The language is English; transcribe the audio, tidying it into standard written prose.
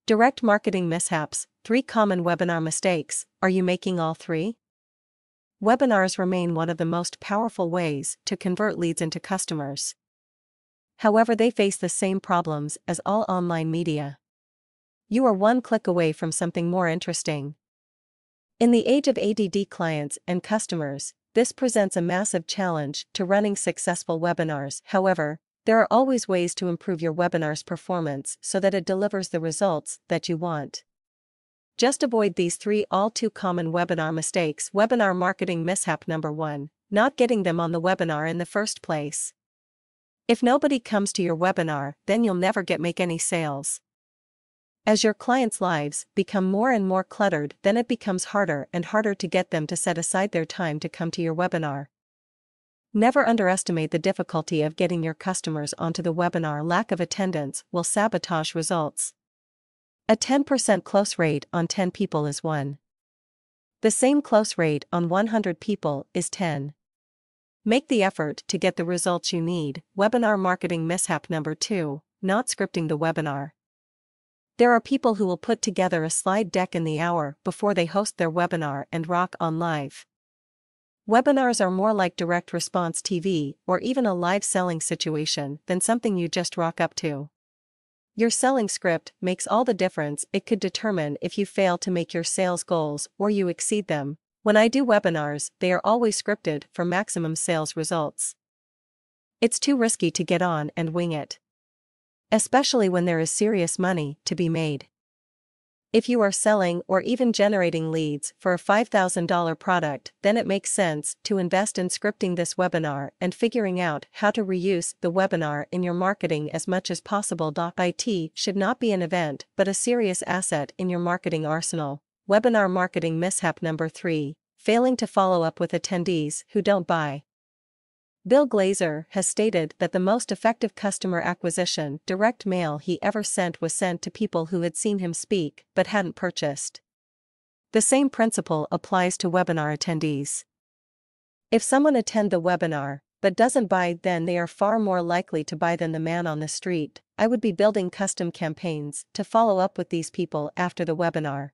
Direct marketing mishaps, 3 common webinar mistakes. Are you making all 3? Webinars remain one of the most powerful ways to convert leads into customers. However, they face the same problems as all online media. You are one click away from something more interesting. In the age of ADD clients and customers, this presents a massive challenge to running successful webinars. However, there are always ways to improve your webinar's performance so that it delivers the results that you want. Just avoid these 3 all too common webinar mistakes. Webinar marketing mishap number 1, not getting them on the webinar in the first place. If nobody comes to your webinar, then you'll never make any sales. As your clients' lives become more and more cluttered, then it becomes harder and harder to get them to set aside their time to come to your webinar. Never underestimate the difficulty of getting your customers onto the webinar. Lack of attendance will sabotage results. A 10% close rate on 10 people is 1. The same close rate on 100 people is 10. Make the effort to get the results you need. Webinar marketing mishap number 2, not scripting the webinar. There are people who will put together a slide deck in the hour before they host their webinar and rock on live. Webinars are more like direct response TV or even a live selling situation than something you just rock up to. Your selling script makes all the difference. It could determine if you fail to make your sales goals or you exceed them. When I do webinars, they are always scripted for maximum sales results. It's too risky to get on and wing it, especially when there is serious money to be made. If you are selling or even generating leads for a $5,000 product, then it makes sense to invest in scripting this webinar and figuring out how to reuse the webinar in your marketing as much as possible. It should not be an event but a serious asset in your marketing arsenal. Webinar marketing mishap number 3, failing to follow up with attendees who don't buy. Bill Glazer has stated that the most effective customer acquisition direct mail he ever sent was sent to people who had seen him speak but hadn't purchased. The same principle applies to webinar attendees. If someone attends the webinar but doesn't buy, then they are far more likely to buy than the man on the street. I would be building custom campaigns to follow up with these people after the webinar.